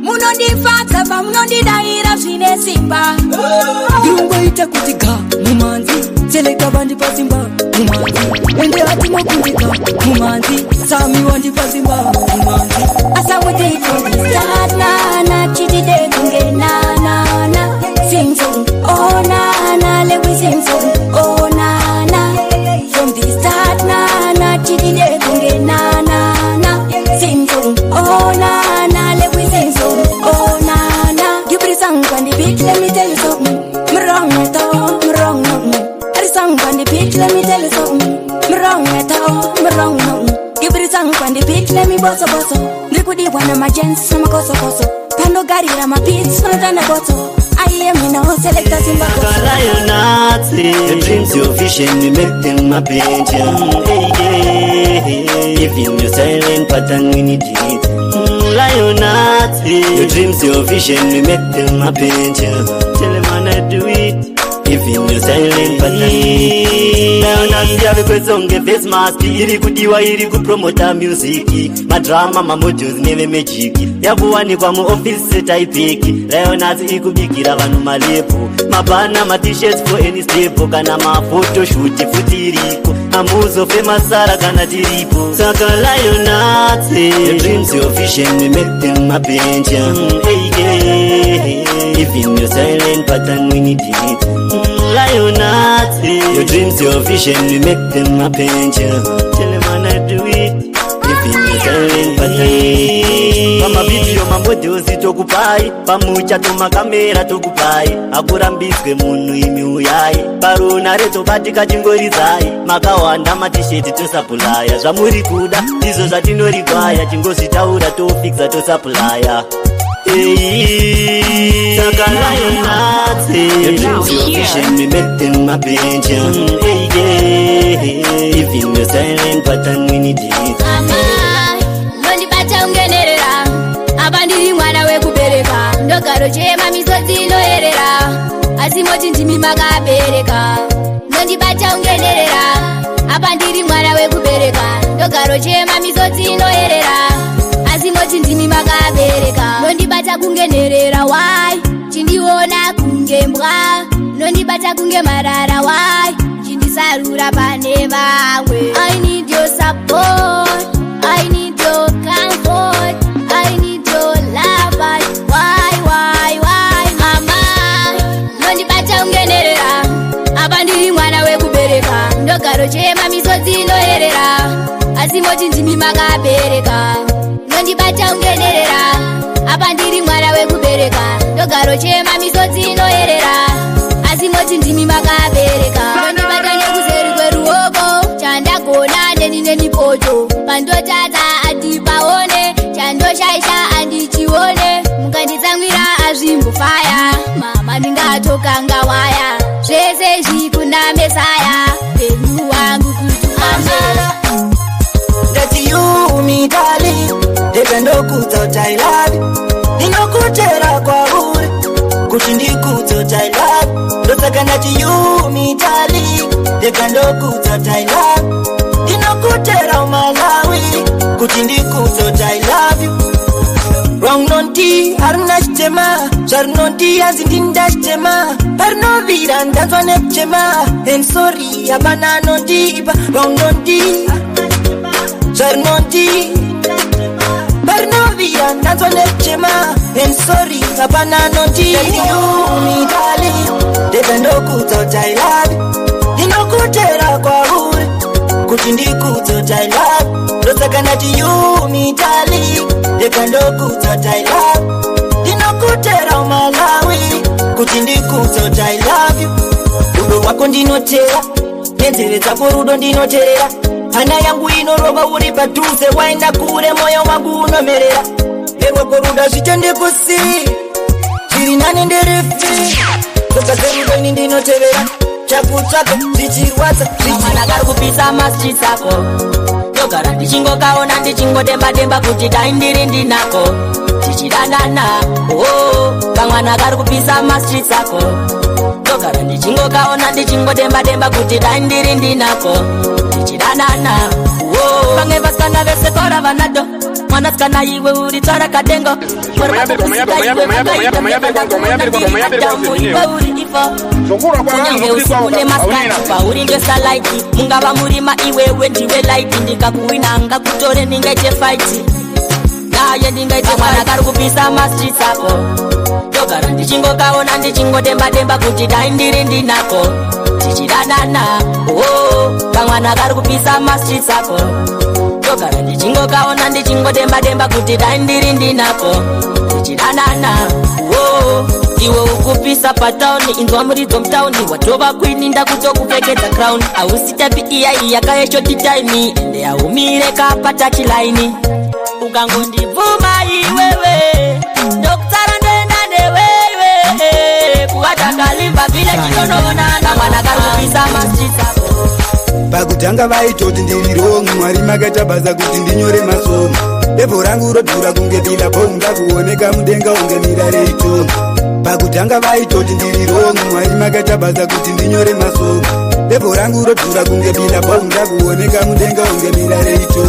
munondifadza pamunondidaira zvine simba ndinongoita kuti ga mumanzi seleka vandipa simba mumanzi ende hatinokundika mumanzi sami wandipa simba mumanzi asaweteitondistatnana chitide kunge na sing song oh na let we sing song oh na from the start na chitide kunge na sing song oh na let we sing song oh na give me song on the beat let me tell you something me wrong at all me wrong nothing every song on the beat let me tell you something me wrong at all me wrong nothing give me song on the beat let me bosso bosso ndikudi wana majens na makoso koso kando gari la mapits na tanda bosso I am in a selector simba Lionati, your dreams, your vision, you make them my pension. Giving your silent pattern, we need it. Lionati, your dreams, your vision, you make them my pension. Tell them I do it. Giving your silent pattern. Lionati, have a good song, a face mask. Iri kudiwa, iri kupromota music. Madrama, mamotos, neve magic. Yabuwani kwa mu office taipiki. Lionati, ikubikira vanu malepo. Mabana, ma t-shirts for any step. Kana ma photo shoot, futiriko. Amuzo, famous Sara, kana tiripo. Saka Lionati, your dreams, your vision, we make them my pension. Giving your silent pattern, we need it. lie or not. Your dreams, your vision, we make them happen. Tell them how to do it. If you're silent pattern. Mama video mamodeozi tokupai pamucha tomakamera tokupai akurambizwe munhu imi uyai paruna retobatika chingoridzai makawanda matisheti tosapulaya zvamuri kuda ndizvo zvatinorigwaya chingozvitaura tofixa tosapulaya saka lionatse we make them happen. Even the silent pattern we need it. Nondibata ungenerera apa ndiri mwana wekubereka ndogaro chema misodzi inoerera asi moti ndimi makabereka nondibata ungenerera apa ndiri mwana wekubereka ndogaro chema misodzi inoerera asi moti ndimi makabereka nondibata kungenerera wai chindiona kunge mbwa nondibata kunge marara wai chindisarura pane vamwe I need your support I need your comfort, I need your love, why, mama nondibata ungenerera apa ndiri mwana wekubereka ndogaro chema misodzi inoerera asi moti ndimi makabereka nondibata ungenerera apa ndiri mwana wekubereka ndogaro chema misodzi inoerera asi moti ndimi makabereka nondibata nekuzeri kweruoko chandagona nenipoto pandotata atipaone chandoshaisha andichione mukanditsamwira azvimbofaya mama ndingatokanga waya zvese zvikuna mesaya penyu wangu kuti mama That you me darling ndekandokudza kuti I love you ndinokutera kwauri kuti ndikudza kuti I love ndosaka ndati you me darling ndekandokudza kuti I love you ndinokutera umalawi kuti ndikudza kuti I love you wrong nonti haruna chitema zvarinonti azi ndindachitema parinovira ndanzwa nekuchema and sorry hapana anondipa wrong nonti zvarinonti parinovira ndanzwa nekuchema and sorry hapana anondiumidali ndekandokudza kuti I love you ndinokutera kwauri kuti ndikudza kuti I love ndosaka ndati you me darling ndekandokudza kuti I love ndinokutera umalawi kuti ndikudza kuti I love you rudo rwako ndinotera nenzeve dzako rudo ndinoterera hana yangu inorova uri padhuze waenda kure moyo wangu unomerera nerwako rudo zvitendekusi zviri nane nderefi soka dzerudo ini ndinotevera chakutsvaka zvichirwadza mwana kari kupisa masitri sako ndogara ndichingokaona ndichingodemba-demba kuti dai ndiri ndinako tichidanana kamwana kari kupisa masitri sako ndogara ndichingokaona ndichingodemba-demba kuti dai ndiri ndinako tichidanana vamwe vasikana vesekora vanado mwanasikana iwe uri tsvara kadengo kunyange usiku nemasikati pauri ndosalaiti mungava murima iwewe ndiwe laiti ndikakuwina ngakutore ndingaite faiti naye ndingaite mwana kari kupisa mastri sako ndogara ndichingokaona ndichingodemba-demba kuti dai ndiri ndinako tichidanana kamwana kari kupisa mastri sako ndogara ndichingokaona ndichingodemba-demba kuti dai ndiri ndinako tichidanana iwe ukupisa patauni inzwa muridzo mutauni watova kwini ndakutokupfekedza crown ausitapi iyai yakayeshotitaimi ende yaumire kapatachilaini ukangondibvuma iwewe ndokutsara ndoenda newewe kuvatakalimba vile chitonoonana mwana kari kupisa mastrisako pakutanga vaitoti ndiri rongi mwari makaita basa kuti ndinyore masomo devho rangu rodhura kunge bilabonga kuoneka mudenga unge mirareito pakutanga vaitoti ndiri rongi mwari makaita basa kuti ndinyore masomo devho rangu rodhura kunge bilabonga kuoneka mudenga unge mirareito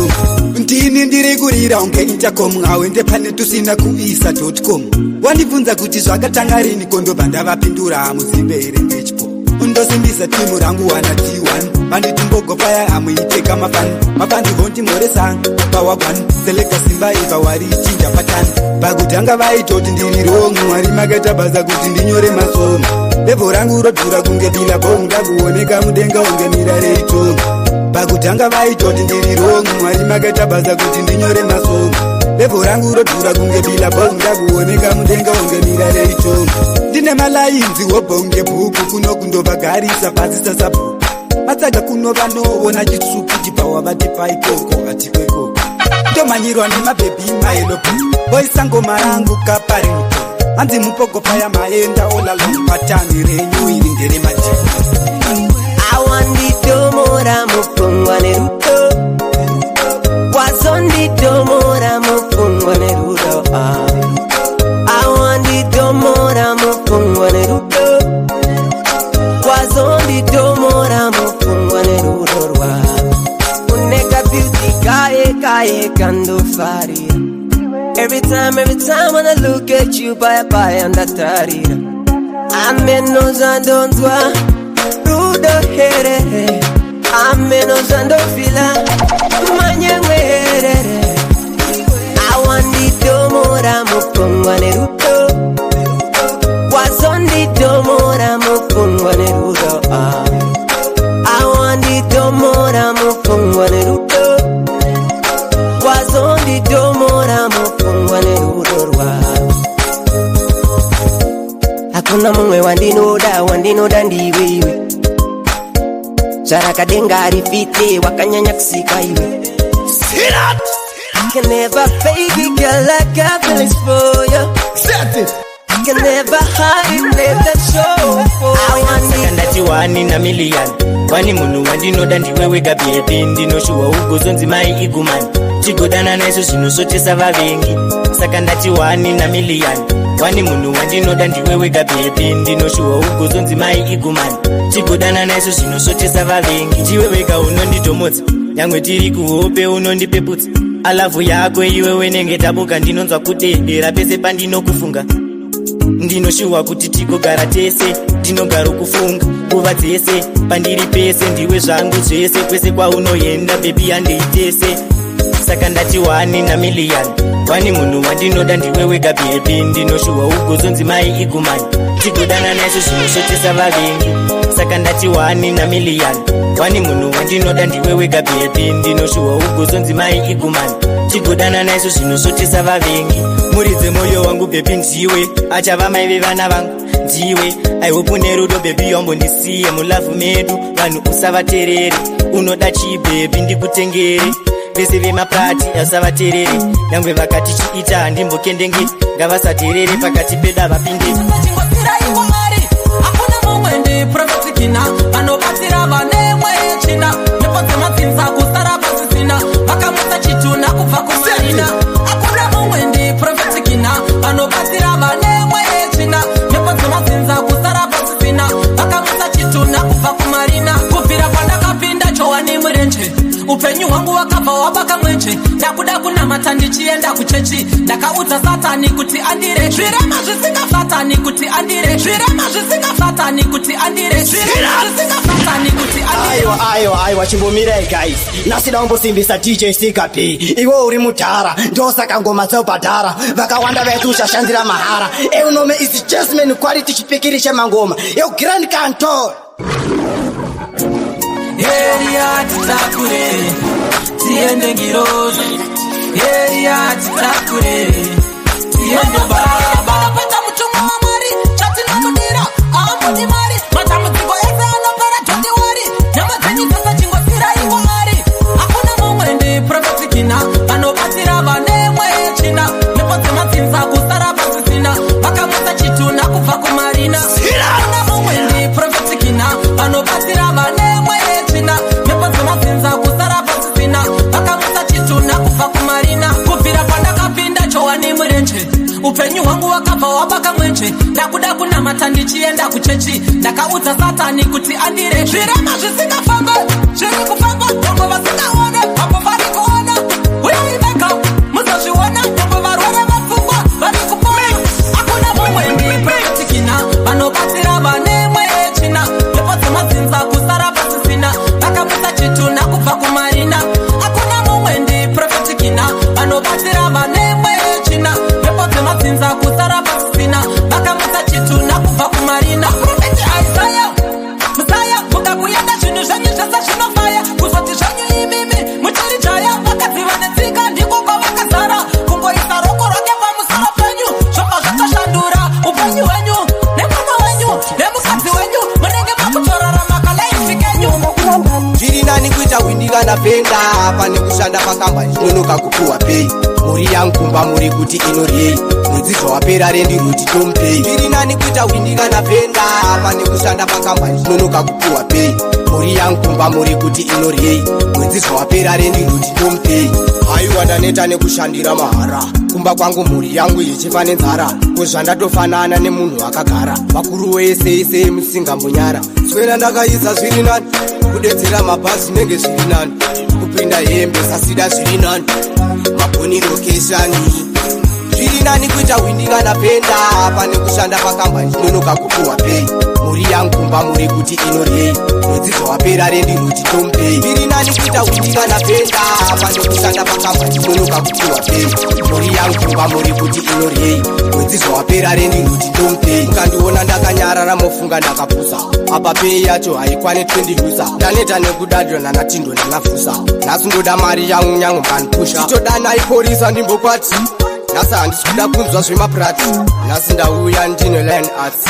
ndini ndiri kurira unge intercom awende pane tusina kuisa.com wandibvunza kuti zvakatanga rini kondobva ndavapindura hamuzimbe here ngechipo undosimbisa timu rangu wana T1 banditi mbogopaya amuiteka mafani hondi moresang pawagwan seleka simba iva wari chinja patani pakutanga vaitoti ndiri rongu mwari makatabaza kuti ndinyore masomo levo rangu rodhura kunge bila bong ndakuoneka mudenga unge mirare itonga pakutanga vaitoti ndiri rongu mwari makatabaza kuti ndinyore masomo levo rangu rodhura kunge bila bong ndakuoneka mudenga unge mirare itonga ndine malainzi wobonge bhuku kuno kundobhagarisa pasi sasabhuku matsaga kuno vanoona chitsuku chibhawa vati paikoko vatikwekoko ndomanyirwa nemabhebhi maelo boisangoma rangu kaparimuto hanzi mupogopaya maenda olalopatani renyu iri ngere majiko awanditomora mupungwa nerudo wazonditomora mupungwa nerudo awanditomora mupungwa nerudo wazonditomora mupungwa nerudo rwa uneka beauty kaye kandofarira every time when I look at you bye ndatarira amenoza ndonzwa rudo herere amenoza ndofila manyemwerere awanditomora mupungwa nerudo wazonditomora mupungwa nerudo awanditomora mupungwa nerudo wazonditomora mupungwa nerudo rwawo hakuna mumwe wandinoda ndiwewe zvarakadenga rifite wakanyanya kusika iwe I can never fake it, girl, I got feelings for you. Set it. I can never hide it, let them show for you. Sakandati wani na milian wani munu wandinoda ndiwewega baby ndinoshuwa ugozonzi mai igumani chigodana naiso zvinosotesa vavengi sakandati wani na milian wani munu wandinoda ndiwewega baby ndinoshuwa ugozonzi mai igumani chigodana naiso zvinosotesa vavengi ndiwewega unonditomodza nyangwe tiri kuhope unondipeputsa alavu yako iwewe nenge tabuka ndinonzwa kudedera pese pandinokufunga ndinoshuwa kuti tigogara tese ndinogara kufunga nguva dzese pandiri pese ndiwe zvangu zvese kwese kwaunoenda bebi yandeitese saka ndati wani na milian wani munhu wandinoda ndiwewega bebi ndinoshuwa ugozonzi mai igumani tigodana naizvo zvinosotesa vavengi saka ndati wani na milian wani munhu wandinoda ndiwewega bebi ndinoshuwa ugozonzi mai igumani tigodana naizvo zvinosotesa vavengi muridze mwoyo wangu bebi ndiwe achava mai vevana vangu ndiwe aihope nerudo bebi yambondisiye mulavu medu vanhu usavaterere unoda chii bebi ndikutengere vese vemaprati asavaterere nyangwe vakati chiita handimbokendenge ngavasaterere pakati peda vapinde vanobatsira vanemwe yechina nepodzematinza kusara pasisina vakamutsa chituna kubva kumarina akuna mumwe ndiprofetikina vanobatsira vanemwe yechina nepodzematinza kusara pasisina vakamutsa chituna kubva kumarina kubvira pandakapinda chowani murenje upenyu hwangu wakabva wabaka mwenje ndakuda kunamata ndichienda kuchechi ndakaudza satani kuti andire zvirema zvisingafatani kuti andire zvirema zvisingafatani kuti andire zvirema zvisingafatani kuti andire aiwa chimbomirai guys nasida umbosimbisa DJ Sika P iwe uri mudhara ndosaka ngoma dzobhadhara vakawanda vetu ushashandira mahara eunome is Jasmine quality chipikiri chemangoma eu grand cantor Eria titakure tiende ngiroza Eria titakure tiende baba pata mutumwa wa mari chati namudira amudi mari matamutiko ese anopera jodi wari nyama zenyu sasa chingosira iwo mari hakuna mumwe ndi profetikina vanobatsira vanemwe yechina nepodzematinza kusara pasisina vakamutsa chituna kubva kumarina hakuna mumwe ndi profetikina vanobatsira vanemwe yechina nepodzematinza kusara pasisina vakamutsa chituna kubva kumarina kubvira pandakapinda chowani murenje upenyu hwangu wakabva wabaka mwenje ndakuda kunamata ndichienda kuchechi ndakaudza satani kuti andire zvirema zvisingafamba zviri kufamba vamwe vasingaone vamwe vari kuona uyaiveka muzozviona vamwe varwere vapfungwa vari kupona hakuna mumwe ndiprofetikina vanobatsira vanemwe yechina napenda pane kushanda pakambani zvinonoka kupuwa pei muri yangu kumba muri kuti inorei mudzidzo wapera rendiruti tompei zviri nani kuita windi kana penda pane kushanda pakambani zvinonoka kupuwa pei muri yangu kumba muri kuti inorei mudzidzo wapera rendiruti tompei haiwa ndaneta nekushandira mahara kumba kwangu muri yangu ichifa nenzara kuzvandatofanana nemunhu akagara vakuru wese ese musingambonyara swera ndakaisa zviri nani kudetsera mabhazi nenge zviri nani kupinda hembe sasida zviri nani magoni lokeshani zviri nani kuita windi kana penda pane kushanda pakambani zvinonoka kupuwa pei muri yangu kumba muri kuti inorei mudzidzo wapera rendiruti tompei zviri nani kuita windi kana penda pane kushanda pakambani zvinonoka kupuwa pei muri yangu kumba muri kuti inorei mudzidzo wapera rendiruti tompei mukandiona ndakanyarara mofunga ndakapusa apa pei yacho haikwani 20 yusa ndaneta nekudadrona natindo ndanafusa nhasi ndoda mari yangu nyangu mbanipusha chitoda naiporisa ndimbokwati nhasi handisi kuda kunzwa zvemapurati nhasi ndauya ndine line arts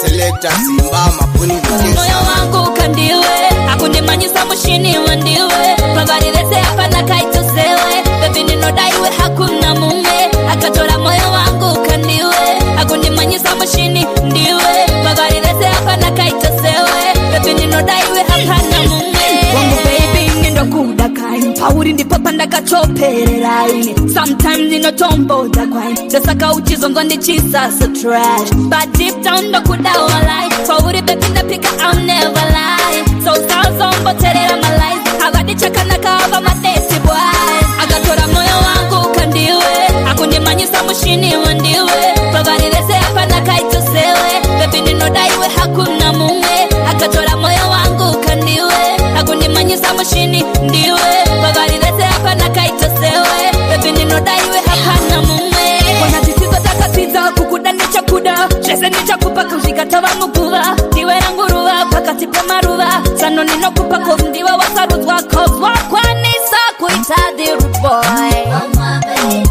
selecta simba maboni moyo wangu kandiwe akundimanyisa mushini wandiwe pavari vese hapana kaitosewe bebi ndinodaiwe hakuna mume akatora moyo wangu kandiwe akundimanyisa mushini ndiwe pavari vese hapana kaitosewe bebi ndinodaiwe hapana mume wangu baby nindokuda kaini pauri ndipapa ndakatopereraini sometimes inotomboda kwaini ndosaka uchizonzwa ndichisasa trash but deep down ndokudawalai pauri bebi ndapika I'll never lie so sazomboterera my life avadichakanaka ava madesi boys akatora moyo wangu kandiwe akundimanyisa mushini wandiwe pavari vese hapana kaitosewe bebi ndinodaiwe hakuna mume akatora moyo wangu kandiwe akundimanyisa mushini ndiwe pavari vese hapana kaitosewe bebi ndinodaiwe hapana mume kona tisizo takapidza kukuda nechakuda zvese nechakupa kuzvikatava muguva ndiwe ranguruva pakati pemaruva sano ninokupa kovndiwa wasarudzwa cause wakwanisa kuita the root boy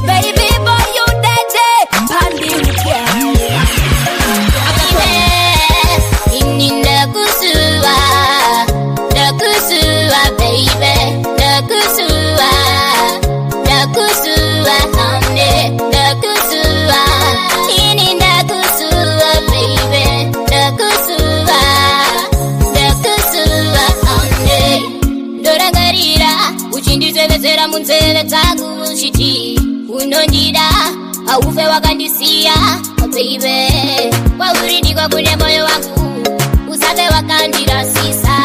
baby boy you dede pandiruke ini ndakusuwa baby ndakusuwa honey ndakusuwa ini ndakusuwa baby ndakusuwa honey ndorangarira uchinditevezera munzeve dzangu uchiti unondida haufe wakandisiya baby kwauri ndikwa kune moyo wangu usave wakandirasisa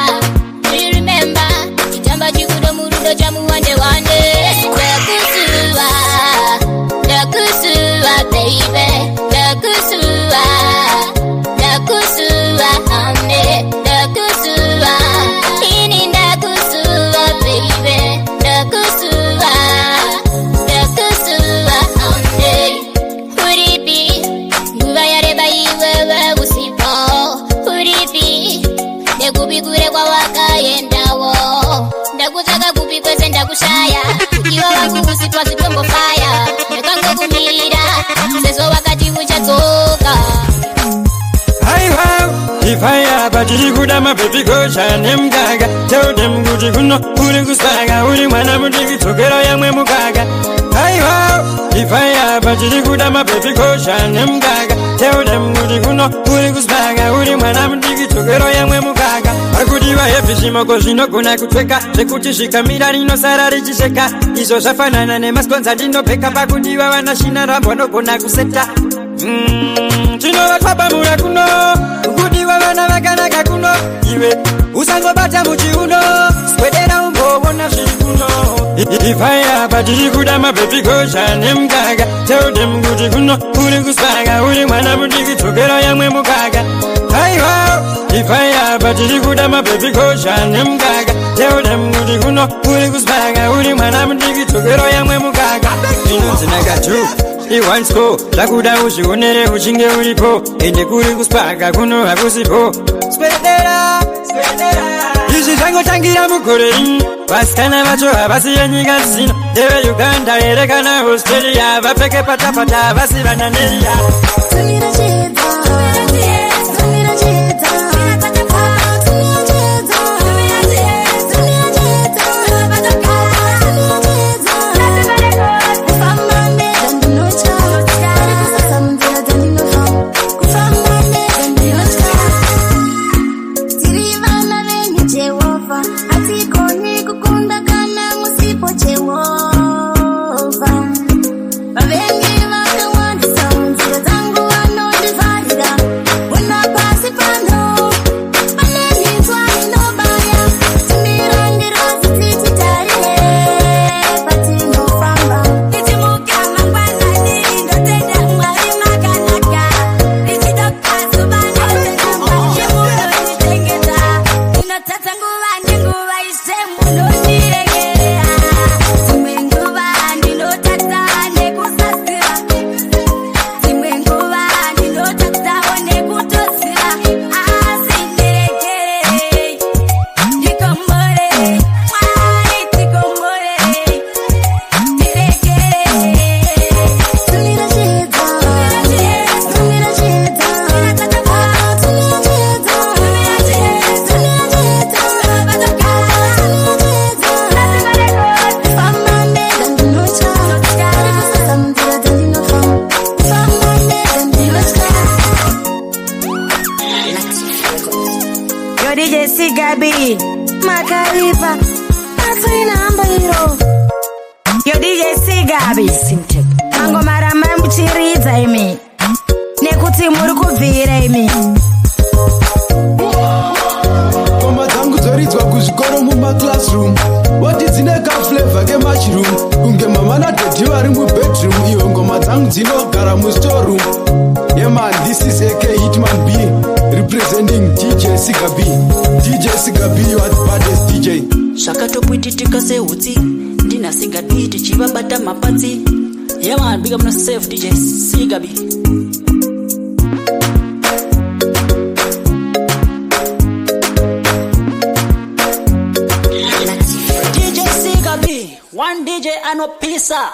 do you remember chitamba chikudo murudo chamuwande wande ndakusuwa baby ndakusuwa honey ndakusuwa ini ndakusuwa baby ndakusuwa honey uripi nguva yareba iwewe usipo uripi nekupikure kwawakaendawo ndakutsvaka kupi kwese ndakushaya iwo wangu usitwa zvitombofaya ndakangokumirira sezvo wakati uchadzoka ifaya patiri kuda mabebi kosha nemukaka tell them kuti kuno uri kusaka uri mwana mudiki dzokera yamwe mukaka aiwa ifaya patiri kuda mabebi kosha nemukaka tell them kuti kuno uri kusaka uri mwana mudiki dzokera yamwe mukaka pakuti vahevi zvimoko zvinogona kupfeka zvekuti zvikamira rinosara richisheka izvo zvafanana nemaskonza ndinopfeka pakuti vavana shina rambo nogona kuseta tinovatwabamura kuno kuti vavana vakanaka kuno iwe usangobata muchiuno swedera umboona zviri kuno ifaya patiri kuda mabebi kosha nemukaka tell them kuti kuno uri kusaka uri mwana mudiki dzokera yamwe mukaka aiwa ifaya patiri kuda mabebi kosha nemukaka tell them kuti kuno uri kusaka uri mwana mudiki dzokera yamwe mukaka inonzi nakatu iwansko zvakuda uzvionere uchinge uripo ende kuri kuspaka kuno hakusipo swedera izvi zvangotangira mugore vasikana vacho havasiye nyika zino ndeve uganda here kana australia vapfeke patapata vasi vananeria Sigabi Makaripa Atina Ambairo Yo DJ Sigabi Mango marama mchiriza imi Nekuti muri kubvira imi Ngoma dzangu dzoridzwa kuzvikoro mumaclassroom wati dzineka flavor kemushroom kunge mama nadadhi vari mubedroom. Iyo ngoma dzangu dzinogara mustoreroom. Yeah man, this is AK Hitman B representing DJ Siga B. DJ Siga B, you are the baddest DJ. Shakatopwititika sehutsi ndina Siga B tichivabata mapatsi. Yeah man, big up no safe DJ Siga B. DJ Siga B, one DJ and no pizza.